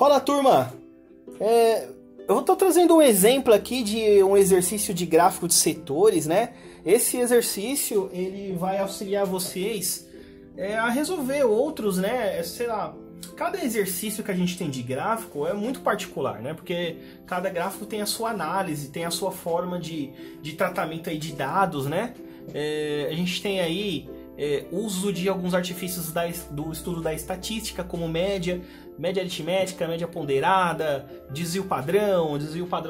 Fala, turma! Eu estou trazendo um exemplo aqui de um exercício de gráfico de setores, né? Esse exercício ele vai auxiliar vocês a resolver outros, né? Sei lá, cada exercício que a gente tem de gráfico é muito particular, né? Porque cada gráfico tem a sua análise, tem a sua forma de tratamento aí de dados, né? A gente tem aí uso de alguns artifícios do estudo da estatística, como média aritmética, média ponderada, desvio padrão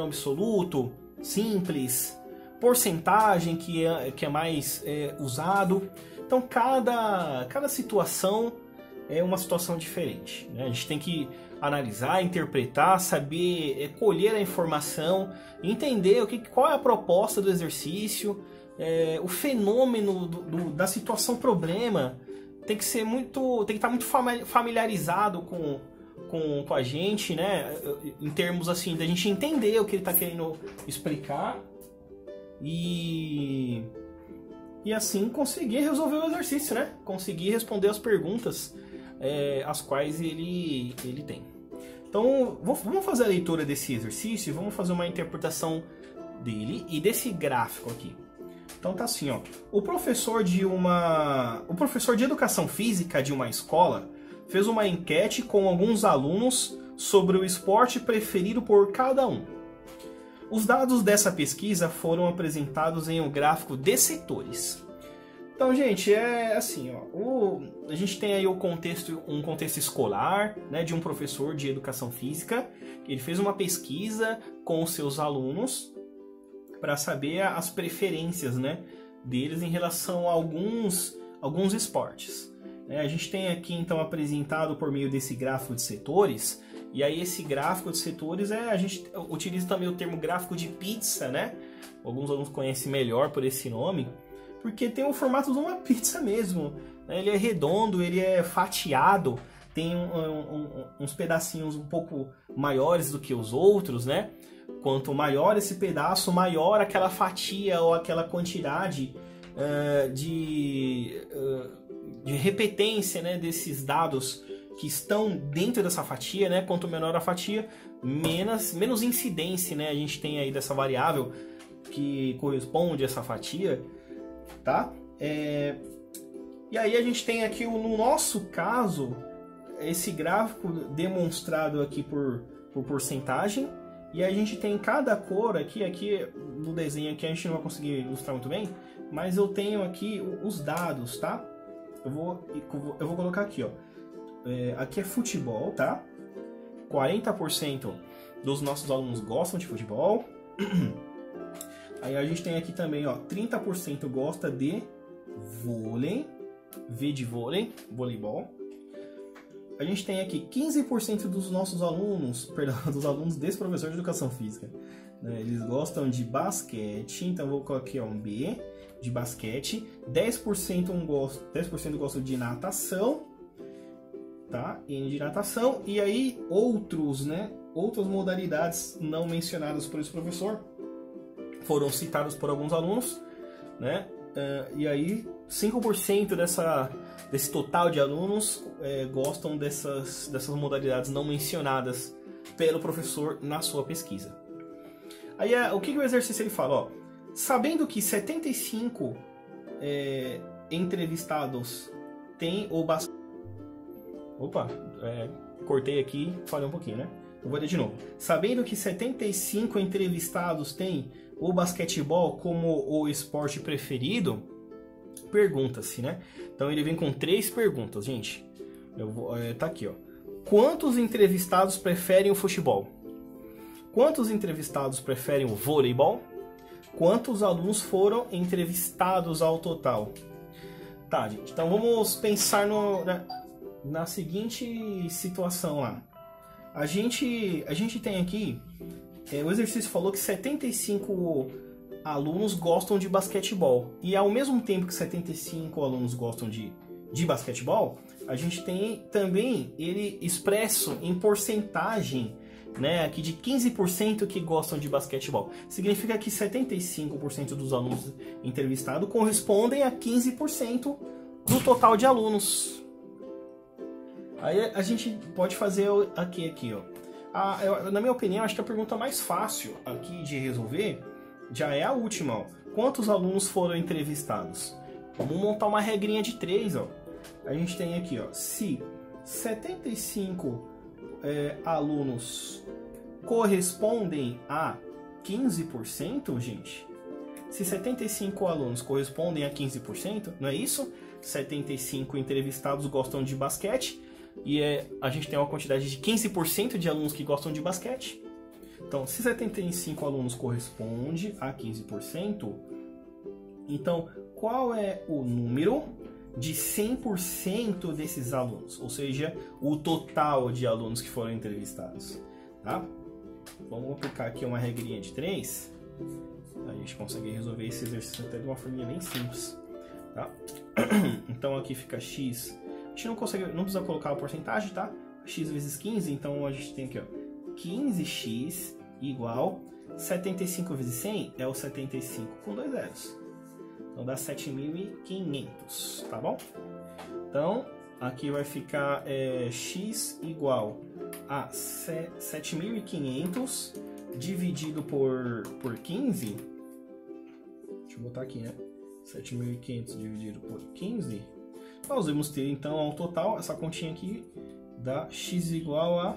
absoluto, simples, porcentagem, que é mais usado. Então cada situação é uma situação diferente, né? A gente tem que analisar, interpretar, saber colher a informação, entender qual é a proposta do exercício, o fenômeno da situação problema tem que estar muito familiarizado com a gente, né? Em termos assim, da gente entender o que ele está querendo explicar e assim conseguir resolver o exercício, né? Conseguir responder as perguntas as quais ele tem. Então, vamos fazer a leitura desse exercício e vamos fazer uma interpretação dele e desse gráfico aqui. Então tá assim, ó. O professor de educação física de uma escola fez uma enquete com alguns alunos sobre o esporte preferido por cada um. Os dados dessa pesquisa foram apresentados em um gráfico de setores. Então, gente, é assim, ó. A gente tem aí um contexto escolar, né, de um professor de educação física. Ele fez uma pesquisa com os seus alunos para saber as preferências, né, deles em relação a alguns esportes. A gente tem aqui então apresentado por meio desse gráfico de setores, e aí esse gráfico de setores a gente utiliza também o termo gráfico de pizza, né? Alguns alunos conhecem melhor por esse nome, porque tem o formato de uma pizza mesmo, né? Ele é redondo, ele é fatiado, tem uns pedacinhos um pouco maiores do que os outros, né? Quanto maior esse pedaço, maior aquela fatia ou aquela quantidade de repetência, né, desses dados que estão dentro dessa fatia, né? Quanto menor a fatia, menos incidência, né, a gente tem aí dessa variável que corresponde a essa fatia, tá? E aí a gente tem aqui, no nosso caso, esse gráfico demonstrado aqui por porcentagem. E a gente tem cada cor aqui no desenho aqui a gente não vai conseguir ilustrar muito bem, mas eu tenho aqui os dados, tá? Eu vou colocar aqui, ó. Aqui é futebol, tá? 40% dos nossos alunos gostam de futebol. Aí a gente tem aqui também, ó, 30% gosta de vôlei, V de vôlei, voleibol. A gente tem aqui 15% dos nossos alunos, dos alunos desse professor de educação física, né? Eles gostam de basquete, então vou colocar aqui, ó, um B de basquete. 10% gostam de natação, tá? N de natação. E aí outros, né? Outras modalidades não mencionadas por esse professor foram citadas por alguns alunos, né? E aí 5% desse total de alunos gostam dessas modalidades não mencionadas pelo professor na sua pesquisa. Aí o que o exercício ele fala? Ó, sabendo que 75 entrevistados têm o basquete... Opa, cortei aqui, falei um pouquinho, né? Eu vou ler de novo. Sabendo que 75 entrevistados têm o basquetebol como o esporte preferido, pergunta-se, né? Então ele vem com 3 perguntas, gente. Tá aqui, ó. Quantos entrevistados preferem o futebol? Quantos entrevistados preferem o voleibol? Quantos alunos foram entrevistados ao total? Tá, gente. Então vamos pensar na seguinte situação lá. A gente tem aqui, o exercício falou que 75 alunos gostam de basquetebol. E ao mesmo tempo que 75 alunos gostam de basquetebol, a gente tem também ele expresso em porcentagem, né, aqui de 15% que gostam de basquetebol. Significa que 75% dos alunos entrevistados correspondem a 15% do total de alunos. Aí a gente pode fazer aqui, ó. Na minha opinião, acho que a pergunta mais fácil aqui de resolver já é a última, ó. Quantos alunos foram entrevistados? Vamos montar uma regrinha de 3, ó. A gente tem aqui, ó, se 75 alunos correspondem a 15%, gente. Se 75 alunos correspondem a 15%, não é isso? 75 entrevistados gostam de basquete e a gente tem uma quantidade de 15% de alunos que gostam de basquete. Então, se 75 alunos corresponde a 15%, então qual é o número de 100% desses alunos? Ou seja, o total de alunos que foram entrevistados, tá? Vamos aplicar aqui uma regrinha de 3. A gente consegue resolver esse exercício até de uma forma bem simples, tá? Então aqui fica x. A gente não precisa colocar a porcentagem, tá? X vezes 15, então a gente tem aqui, ó, 15x igual 75 vezes 100 é o 75 com 2 zeros. Então dá 7.500, tá bom? Então aqui vai ficar x igual a 7.500 dividido por 15. Deixa eu botar aqui, né? 7.500 dividido por 15. Nós vamos ter então ao total, essa continha aqui dá x igual a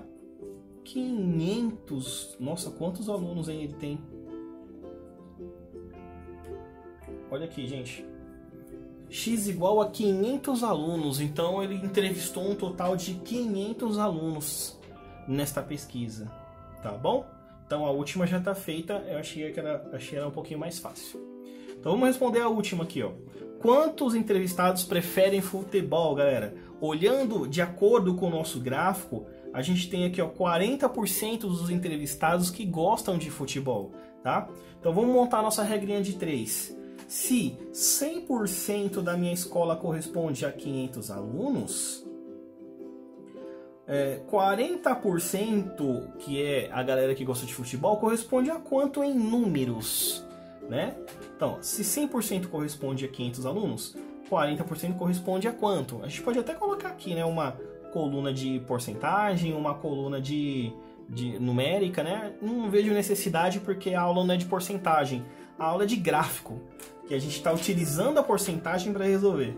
500. Nossa, quantos alunos aí ele tem? Olha aqui, gente. X igual a 500 alunos. Então ele entrevistou um total de 500 alunos nesta pesquisa. Tá bom? Então a última já está feita. Eu achei que era um pouquinho mais fácil. Então vamos responder a última aqui, ó. Quantos entrevistados preferem futebol, galera? Olhando de acordo com o nosso gráfico, a gente tem aqui, ó, 40% dos entrevistados que gostam de futebol, tá? Então vamos montar a nossa regrinha de 3. Se 100% da minha escola corresponde a 500 alunos, 40%, que é a galera que gosta de futebol, corresponde a quanto em números, né? Então, se 100% corresponde a 500 alunos, 40% corresponde a quanto? A gente pode até colocar aqui, né, uma coluna de porcentagem, uma coluna de numérica, né? Não vejo necessidade porque a aula não é de porcentagem, a aula é de gráfico, que a gente está utilizando a porcentagem para resolver.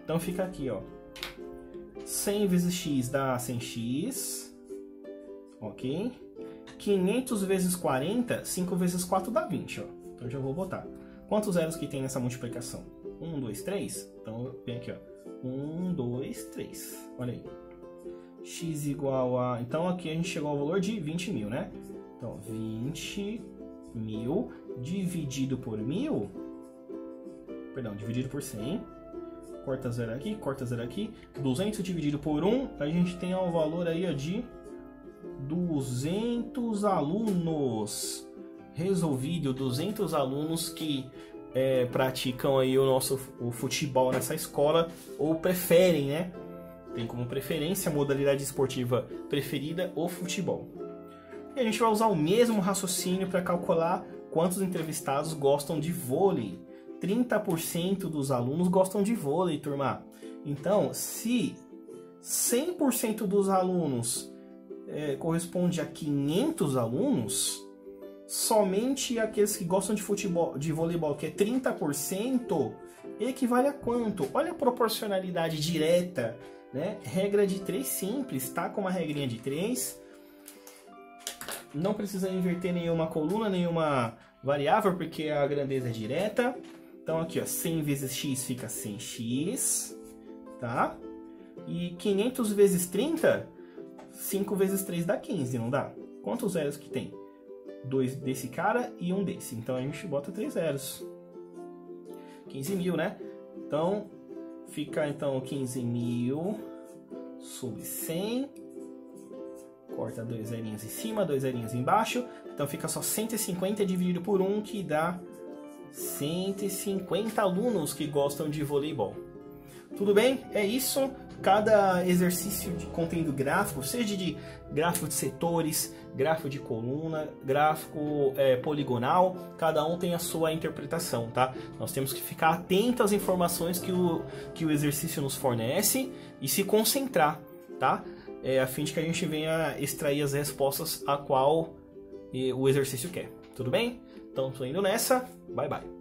Então fica aqui, ó. 100 vezes x dá 100x, ok? 500 vezes 40, 5 vezes 4 dá 20, ó. Então eu já vou botar. Quantos zeros que tem nessa multiplicação? 1, 2, 3? Então vem aqui, ó. 1, 2, 3. Olha aí. X igual a... Então aqui a gente chegou ao valor de 20 mil, né? Então 20 mil dividido por 1.000... Perdão, dividido por 100. Corta zero aqui, corta zero aqui. 200 dividido por 1, a gente tem um valor aí, ó, de 200 alunos. Resolvido, 200 alunos que praticam aí o futebol nessa escola, ou preferem, né? Tem como preferência a modalidade esportiva preferida, o futebol. E a gente vai usar o mesmo raciocínio para calcular quantos entrevistados gostam de vôlei. 30% dos alunos gostam de vôlei, turma. Então, se 100% dos alunos corresponde a 500 alunos, somente aqueles que gostam de futebol, de voleibol, que é 30%, equivale a quanto? Olha a proporcionalidade direta, né? Regra de 3 simples, tá? Com uma regrinha de 3. Não precisa inverter nenhuma coluna, nenhuma variável, porque a grandeza é direta. Então aqui, ó, 100 vezes x fica 100x, tá? E 500 vezes 30, 5 vezes 3 dá 15, não dá? Quantos zeros que tem? 2 desse cara e 1 desse. Então a gente bota 3 zeros. 15 mil, né? Então fica então 15 mil sobre 100. Corta 2 zerinhos em cima, 2 zerinhos embaixo. Então fica só 150 dividido por 1, que dá 150 alunos que gostam de voleibol. Tudo bem? É isso. Cada exercício de conteúdo gráfico, seja de gráfico de setores, gráfico de coluna, gráfico poligonal, cada um tem a sua interpretação, tá? Nós temos que ficar atento às informações que o exercício nos fornece e se concentrar tá? A fim de que a gente venha extrair as respostas a qual o exercício quer. Tudo bem? Então, tô indo nessa. Bye, bye.